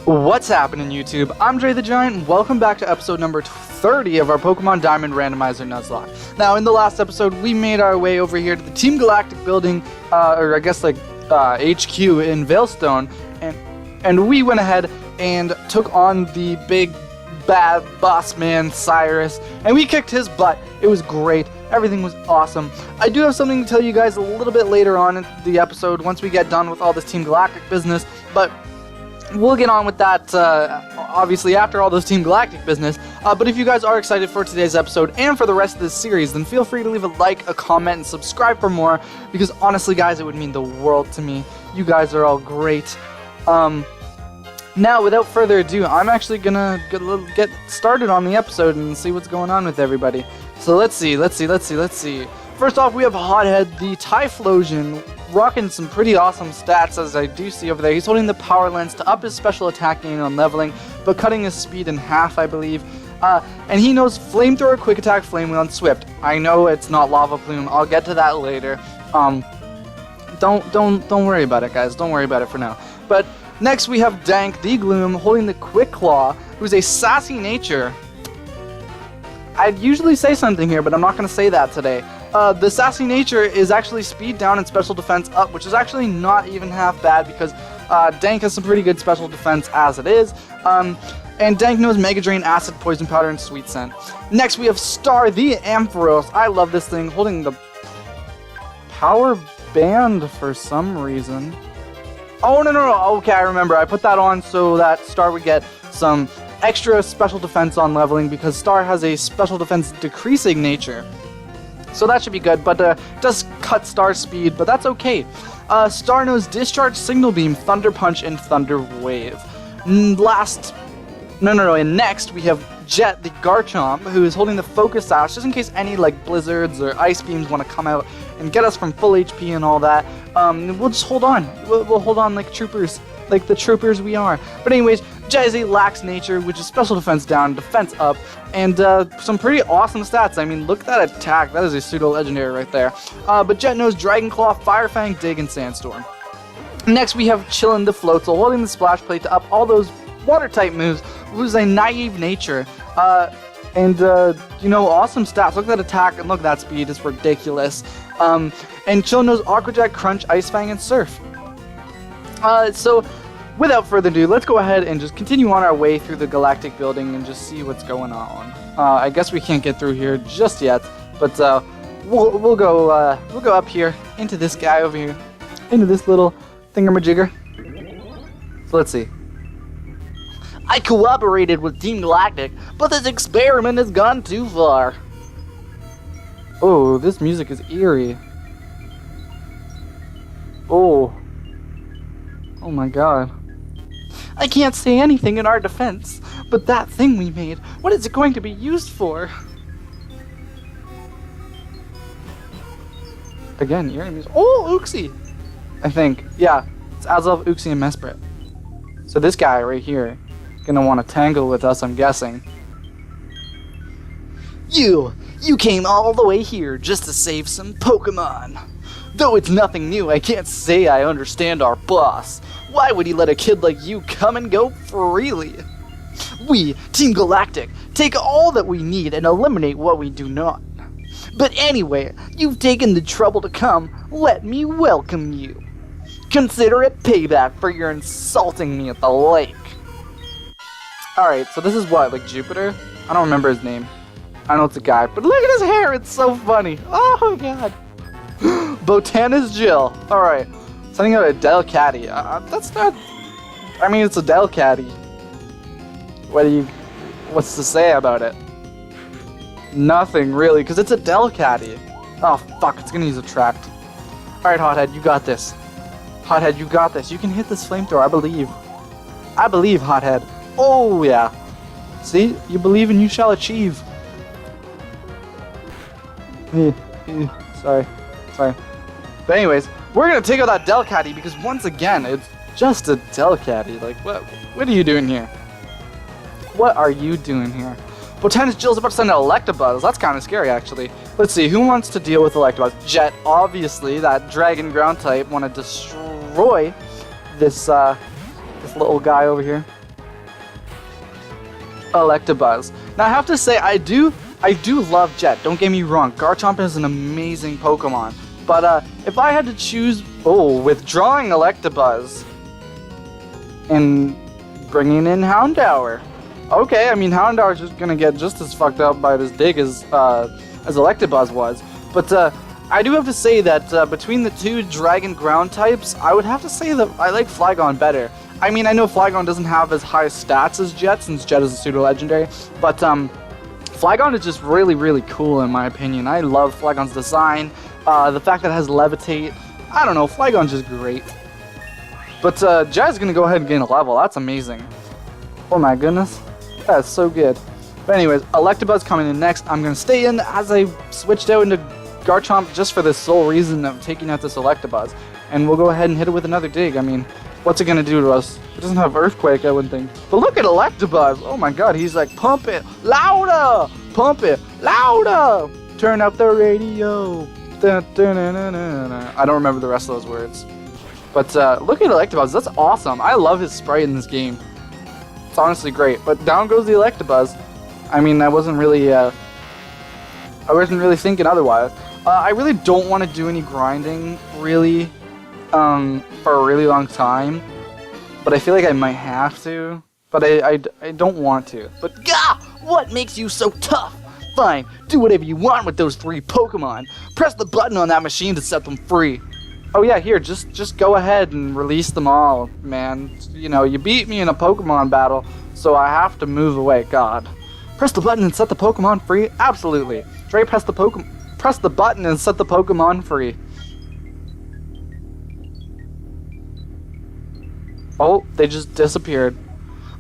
What's happening, YouTube? I'm Dre the Giant, and welcome back to episode number 30 of our Pokemon Diamond Randomizer Nuzlocke. Now, in the last episode, we made our way over here to the Team Galactic building, or I guess like HQ in Veilstone, and we went ahead and took on the big bad boss man Cyrus, and we kicked his butt. It was great. Everything was awesome. I do have something to tell you guys a little bit later on in the episode once we get done with all this Team Galactic business, but we'll get on with that, obviously, after all this Team Galactic business. But if you guys are excited for today's episode and for the rest of this series, then feel free to leave a like, a comment, and subscribe for more, because honestly, guys, it would mean the world to me. You guys are all great. Now, without further ado, I'm actually gonna get started on the episode and see what's going on with everybody. So let's see. First off, we have Hothead, the Typhlosion, rocking some pretty awesome stats, as I do see over there. He's holding the Power Lens to up his special attack gain on leveling, but cutting his speed in half, I believe. And he knows Flamethrower, Quick Attack, Flame Wheel, and Swift. I know it's not Lava Plume. I'll get to that later. Don't worry about it, guys. Don't worry about it for now. But next we have Dank, the Gloom, holding the Quick Claw, who's a sassy nature. I'd usually say something here, but I'm not going to say that today. The sassy nature is actually speed down and special defense up, which is actually not even half bad because Dank has some pretty good special defense as it is. And Dank knows Mega Drain, Acid, Poison Powder, and Sweet Scent. Next we have Star, the Ampharos. I love this thing, holding the Power Band for some reason. Oh, no. Okay, I remember. I put that on so that Star would get some extra special defense on leveling because Star has a special defense decreasing nature. So that should be good, but it does cut Star's speed, but that's okay. Star knows Discharge, Signal Beam, Thunder Punch, and Thunder Wave. And next we have Jet, the Garchomp, who is holding the Focus Sash, just in case any like blizzards or ice beams want to come out and get us from full HP and all that. We'll just hold on. We'll hold on like troopers, like the troopers we are. But anyways, Jet is a Lax nature, which is special defense down, defense up, and some pretty awesome stats. I mean, look at that attack. That is a pseudo-legendary right there. But Jet knows Dragon Claw, Fire Fang, Dig, and Sandstorm. Next, we have Chillin' the Floatzel, holding the Splash Plate to up all those Water-type moves, who's a naive nature. And awesome stats. Look at that attack and look at that speed. It's ridiculous. And Chill knows Aqua Jet, Crunch, Ice Fang, and Surf. So, without further ado, let's go ahead and just continue on our way through the Galactic building and just see what's going on. I guess we can't get through here just yet, but we'll go up here into this guy over here, into this little thingamajigger. So let's see. I cooperated with Team Galactic, but this experiment has gone too far. Oh, this music is eerie. Oh my god. I can't say anything in our defense, but that thing we made, what is it going to be used for? Again, eerie music. Oh, Uxie! I think. Yeah, it's Azelf, Uxie, and Mesprit. So this guy right here gonna want to tangle with us, I'm guessing. You came all the way here just to save some Pokemon. Though it's nothing new, I can't say I understand our boss. Why would he let a kid like you come and go freely? We, Team Galactic, take all that we need and eliminate what we do not. But anyway, you've taken the trouble to come, let me welcome you. Consider it payback for your insulting me at the lake. Alright, so this is what, like Jupiter? I don't remember his name. I know it's a guy, but look at his hair, it's so funny. Oh my god. Botanis Jill. Alright. Something about a Delcatty. That's not... I mean, it's a Delcatty. What's to say about it? Nothing, really, because it's a Delcatty. Oh, fuck, it's gonna use Attract. Alright, Hothead, you got this. Hothead, you got this. You can hit this flamethrower, I believe. I believe, Hothead. Oh, yeah. See? You believe and you shall achieve. Sorry. But anyways, we're gonna take out that Delcatty because once again, it's just a Delcatty. Like, what are you doing here? What are you doing here? Botanis Jill's about to send an Electabuzz. That's kind of scary, actually. Let's see, who wants to deal with Electabuzz? Jet, obviously, that Dragon Ground type, want to destroy this little guy over here. Electabuzz. Now I have to say, I do love Jet. Don't get me wrong. Garchomp is an amazing Pokemon. But if I had to choose, withdrawing Electabuzz and bringing in Houndour. Okay, I mean Houndour is just gonna get just as fucked up by this dig as Electabuzz was. But I do have to say that between the two Dragon Ground types, I would have to say that I like Flygon better. I mean, I know Flygon doesn't have as high stats as Jet, since Jet is a pseudo-legendary, but Flygon is just really, really cool in my opinion. I love Flygon's design, the fact that it has Levitate. I don't know, Flygon's just great. But Jet is going to go ahead and gain a level. That's amazing. Oh my goodness. That's so good. But anyways, Electabuzz coming in next. I'm going to stay in as I switched out into Garchomp just for the sole reason of taking out this Electabuzz. And we'll go ahead and hit it with another dig. I mean, what's it going to do to us? It doesn't have Earthquake, I wouldn't think. But look at Electabuzz. Oh my god, he's like, pump it louder! Pump it louder! Turn up the radio. I don't remember the rest of those words. But look at Electabuzz. That's awesome. I love his sprite in this game. It's honestly great. But down goes the Electabuzz. I mean, I wasn't really thinking otherwise. I really don't want to do any grinding, really, for a really long time. But I feel like I might have to. But I don't want to. But gah! What makes you so tough? Fine, do whatever you want with those 3 Pokemon. Press the button on that machine to set them free. Oh yeah, here, just go ahead and release them all, man. You know, you beat me in a Pokemon battle, so I have to move away. God. Press the button and set the Pokemon free? Absolutely. Dre, press the button and set the Pokemon free. Oh, they just disappeared.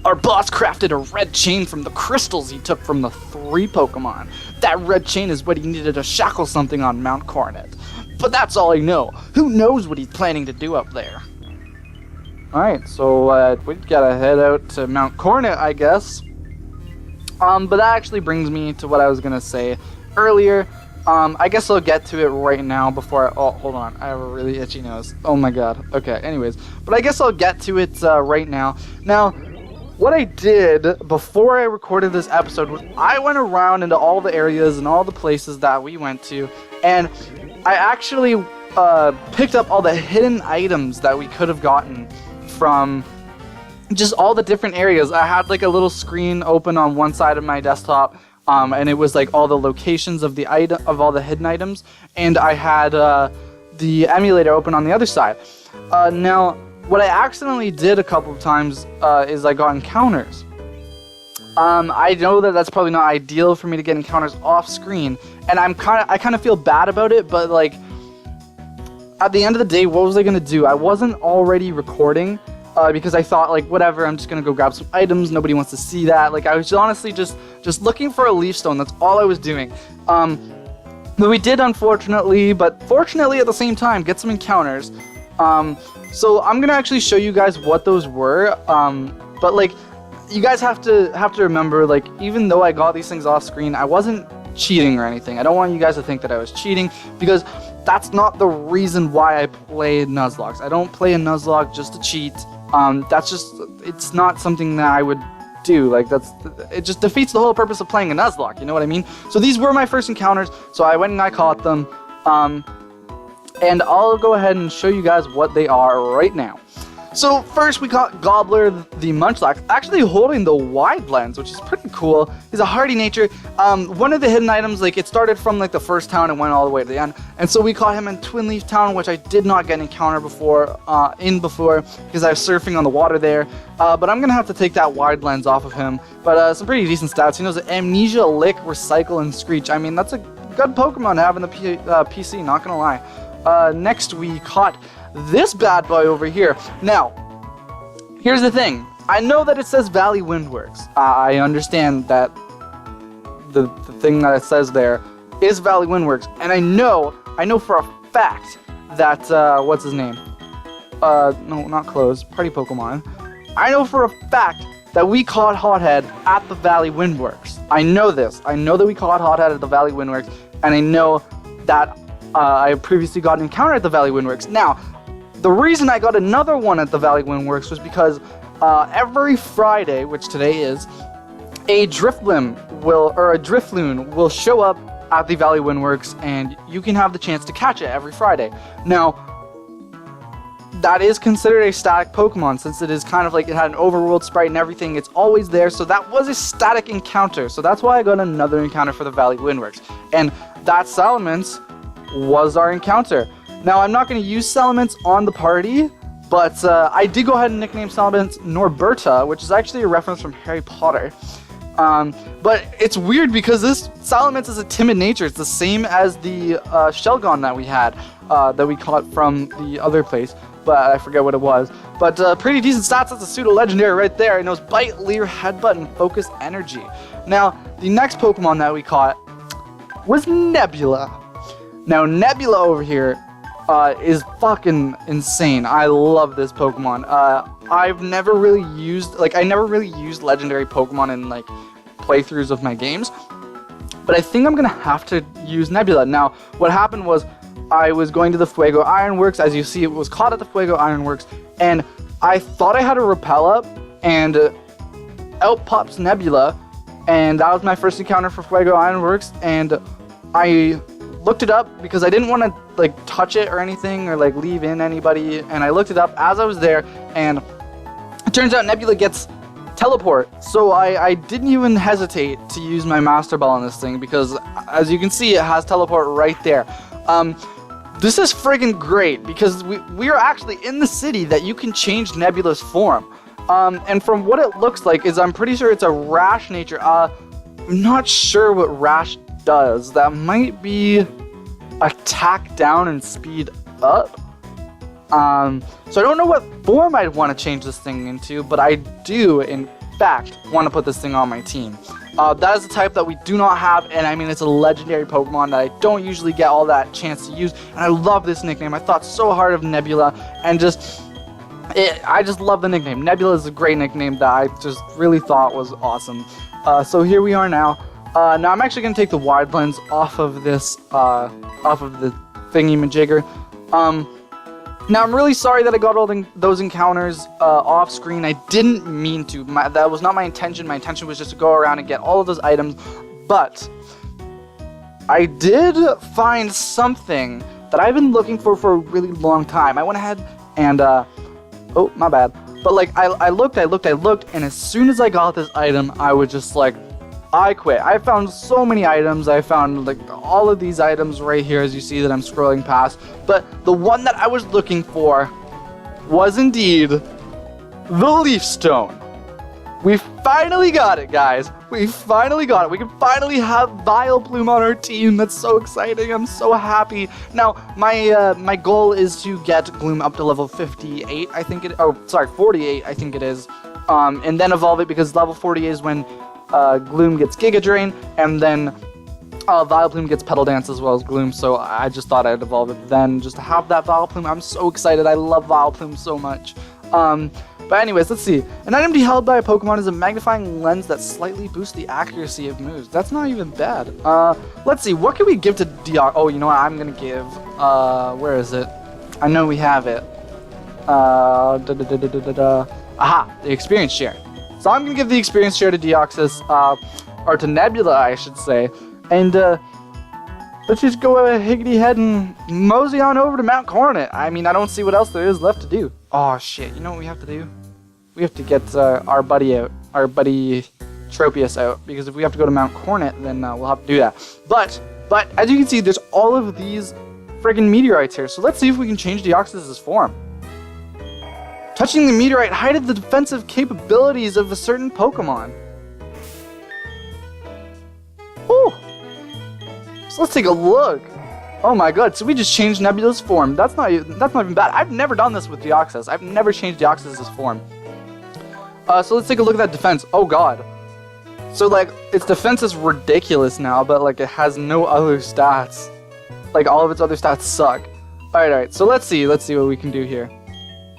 Our boss crafted a red chain from the crystals he took from the 3 Pokemon. That red chain is what he needed to shackle something on Mount Coronet. But that's all I know. Who knows what he's planning to do up there? Alright, so we gotta head out to Mount Coronet, I guess. But that actually brings me to what I was gonna say earlier. I guess I'll get to it right now before oh, hold on. I have a really itchy nose. Oh my god. Okay, anyways. But I guess I'll get to it right now. Now, what I did before I recorded this episode was I went around into all the areas and all the places that we went to, and I actually picked up all the hidden items that we could have gotten from just all the different areas. I had like a little screen open on one side of my desktop, and it was like all the locations of the all the hidden items, and I had the emulator open on the other side. Now, what I accidentally did a couple of times is I got encounters. I know that that's probably not ideal for me to get encounters off screen, and I kind of feel bad about it, but like at the end of the day, what was I gonna do? I wasn't already recording because I thought like whatever, I'm just gonna go grab some items. Nobody wants to see that. Like I was honestly just looking for a leaf stone. That's all I was doing. But we did unfortunately, but fortunately at the same time, get some encounters. So I'm gonna actually show you guys what those were, but like, you guys have to remember, like, even though I got these things off screen, I wasn't cheating or anything. I don't want you guys to think that I was cheating, because that's not the reason why I play Nuzlocke. I don't play a Nuzlocke just to cheat. It's not something that I would do. Like, it just defeats the whole purpose of playing a Nuzlocke, you know what I mean? So these were my first encounters, so I went and I caught them. And I'll go ahead and show you guys what they are right now. So first we got Gobbler the Munchlax, actually holding the wide lens, which is pretty cool. He's a hardy nature. One of the hidden items, like it started from like the first town and went all the way to the end. And so we caught him in Twin Leaf Town, which I did not get an encounter before, because I was surfing on the water there. But I'm gonna have to take that wide lens off of him. But some pretty decent stats. He knows Amnesia, Lick, Recycle, and Screech. I mean, that's a good Pokemon to have in the PC, not gonna lie. Next we caught this bad boy over here. Now, here's the thing. I know that it says Valley Windworks. I understand that the thing that it says there is Valley Windworks, and I know for a fact that what's his name? No, not Close. Party Pokemon. I know for a fact that we caught Hothead at the Valley Windworks. I know this. I know that we caught Hothead at the Valley Windworks, and I know that I previously got an encounter at the Valley Windworks. Now, the reason I got another one at the Valley Windworks was because every Friday, which today is a Drifloon will show up at the Valley Windworks, and you can have the chance to catch it every Friday. Now, that is considered a static Pokemon, since it is kind of like it had an overworld sprite and everything. It's always there, so that was a static encounter. So that's why I got another encounter for the Valley Windworks. And that Salamence was our encounter. Now, I'm not going to use Salamence on the party, but I did go ahead and nickname Salamence Norberta, which is actually a reference from Harry Potter. But it's weird because this Salamence is a timid nature. It's the same as the Shelgon that we had, that we caught from the other place, but I forget what it was. But pretty decent stats. That's a pseudo-legendary right there. It knows Bite, Leer, Headbutt, and Focus Energy. Now, the next Pokemon that we caught was Nebula. Now, Nebula over here is fucking insane. I love this Pokemon. I've never really used, I never really used legendary Pokemon in, playthroughs of my games. But I think I'm gonna have to use Nebula. Now, what happened was, I was going to the Fuego Ironworks. As you see, it was caught at the Fuego Ironworks, and I thought I had a Repel up, and out pops Nebula, and that was my first encounter for Fuego Ironworks, and I looked it up because I didn't want to touch it or anything or leave in anybody, and I looked it up as I was there, and it turns out Nebula gets Teleport, so I didn't even hesitate to use my Master Ball on this thing because, as you can see, it has Teleport right there. This is friggin' great because we are actually in the city that you can change Nebula's form. And from what it looks like is I'm pretty sure it's a Rash nature. I'm not sure what Rash does. That might be attack down and speed up. So I don't know what form I'd want to change this thing into, but I do, in fact, want to put this thing on my team. That is a type that we do not have, and I mean, it's a legendary Pokemon that I don't usually get all that chance to use, and I love this nickname. I thought so hard of Nebula, and I just love the nickname. Nebula is a great nickname that I just really thought was awesome. So here we are now. Now I'm actually going to take the wide lens off of this, off of the thingy-majigger. Now, I'm really sorry that I got all those encounters off screen. I didn't mean to. That was not my intention. My intention was just to go around and get all of those items. But I did find something that I've been looking for a really long time. I went ahead and, oh, my bad. But, I looked, and as soon as I got this item, I was just I quit. I found so many items. I found all of these items right here as you see that I'm scrolling past. But the one that I was looking for was indeed the Leaf Stone. We finally got it, guys. We finally got it. We can finally have Vileplume on our team. That's so exciting. I'm so happy. Now, my goal is to get Gloom up to level 58, I think it, oh, sorry, 48, I think it is. And then evolve it because level 48 is when Gloom gets Giga Drain, and then Vileplume gets Petal Dance as well as Gloom, so I just thought I'd evolve it then just to have that Vileplume. I'm so excited. I love Vileplume so much. But anyways, let's see. An item to be held by a Pokemon is a magnifying lens that slightly boosts the accuracy of moves. That's not even bad. Let's see. What can we give to Deoxys? Oh, you know what? I'm going to give... where is it? I know we have it. Aha! The experience share. So I'm going to give the experience share to Deoxys, or to Nebula, I should say. And, let's just go higgity head and mosey on over to Mount Coronet. I mean, I don't see what else there is left to do. Oh, shit. You know what we have to do? We have to get, our buddy out. Our buddy Tropius out. Because if we have to go to Mount Coronet, then, we'll have to do that. But, as you can see, there's all of these friggin' meteorites here. So let's see if we can change Deoxys' form. Touching the meteorite heightened the defensive capabilities of a certain Pokemon. Ooh. So let's take a look. Oh my god, so we just changed Nebula's form. That's not even bad. I've never done this with Deoxys. I've never changed Deoxys' form. So let's take a look at that defense. Oh god. So its defense is ridiculous now, but it has no other stats. All of its other stats suck. Alright, so let's see what we can do here.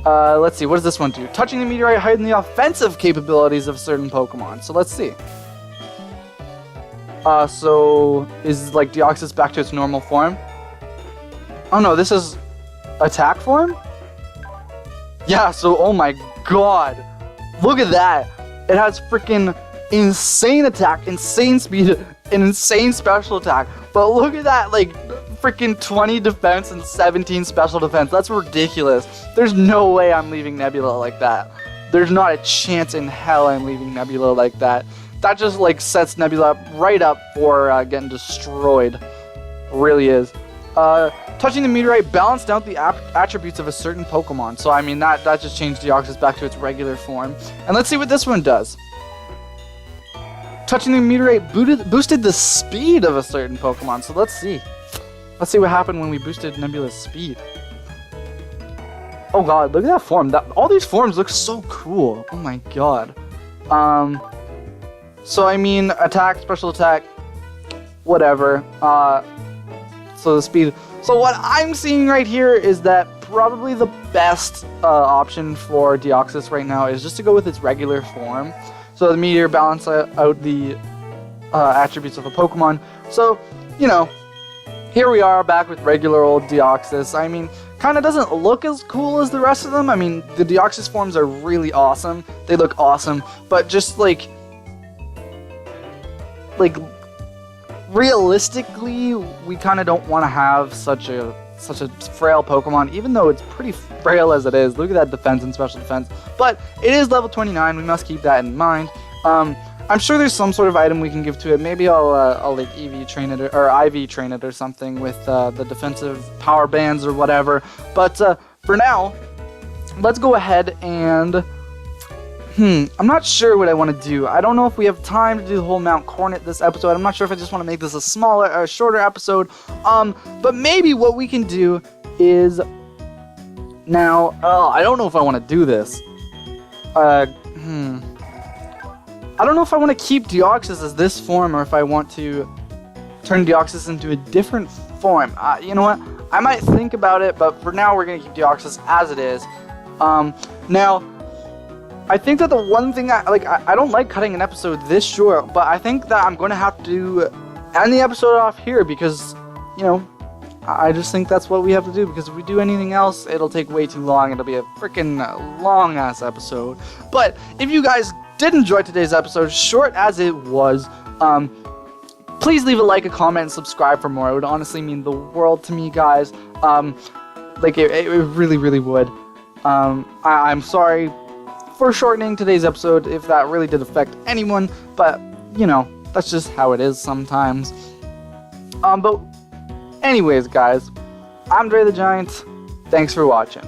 Let's see, what does this one do? Touching the meteorite heighten the offensive capabilities of certain Pokemon. So let's see. So is Deoxys back to its normal form? Oh no, this is attack form? Yeah, so oh my god. Look at that. It has freaking insane attack, insane speed, and insane special attack. But look at that, like, freaking 20 defense and 17 special defense. That's ridiculous. There's no way I'm leaving Nebula like that. There's not a chance in hell I'm leaving Nebula like that. That just, like, sets Nebula right up for getting destroyed. Really is. Touching the meteorite balanced out the attributes of a certain Pokemon. So, I mean, that just changed Deoxys back to its regular form. And let's see what this one does. Touching the meteorite boosted the speed of a certain Pokemon. So, let's see. Let's see what happened when we boosted Nebula's speed. Oh god, look at that form. All these forms look so cool. Oh my god. So, I mean, attack, special attack, whatever. So the speed. So what I'm seeing right here is that probably the best option for Deoxys right now is just to go with its regular form. So the meteor balance out the attributes of a Pokemon. So, you know, here we are back with regular old Deoxys. I mean, kind of doesn't look as cool as the rest of them. I mean, the Deoxys forms are really awesome. They look awesome, but just like realistically, we kind of don't want to have such a frail Pokemon, even though it's pretty frail as it is. Look at that defense and special defense. But it is level 29. We must keep that in mind. I'm sure there's some sort of item we can give to it. Maybe I'll like Eevee train it or IV train it or something with the defensive power bands or whatever. But for now, let's go ahead and I'm not sure what I want to do. I don't know if we have time to do the whole Mount Cornet this episode. I'm not sure if I just want to make this a shorter episode. But maybe what we can do is now. I don't know if I want to do this. I don't know if I want to keep Deoxys as this form or if I want to turn Deoxys into a different form. You know what? I might think about it, but for now we're gonna keep Deoxys as it is. Now. I think that the one thing I don't like cutting an episode this short, but I think that I'm going to have to end the episode off here because, you know, I just think that's what we have to do, because if we do anything else, it'll take way too long. It'll be a freaking long-ass episode. But if you guys did enjoy today's episode, short as it was, please leave a like, a comment, and subscribe for more. It would honestly mean the world to me, guys. Like, it really, really would. I'm sorry for shortening today's episode if that really did affect anyone, but you know, that's just how it is sometimes. But anyways, guys, I'm Dre the Giant. Thanks for watching.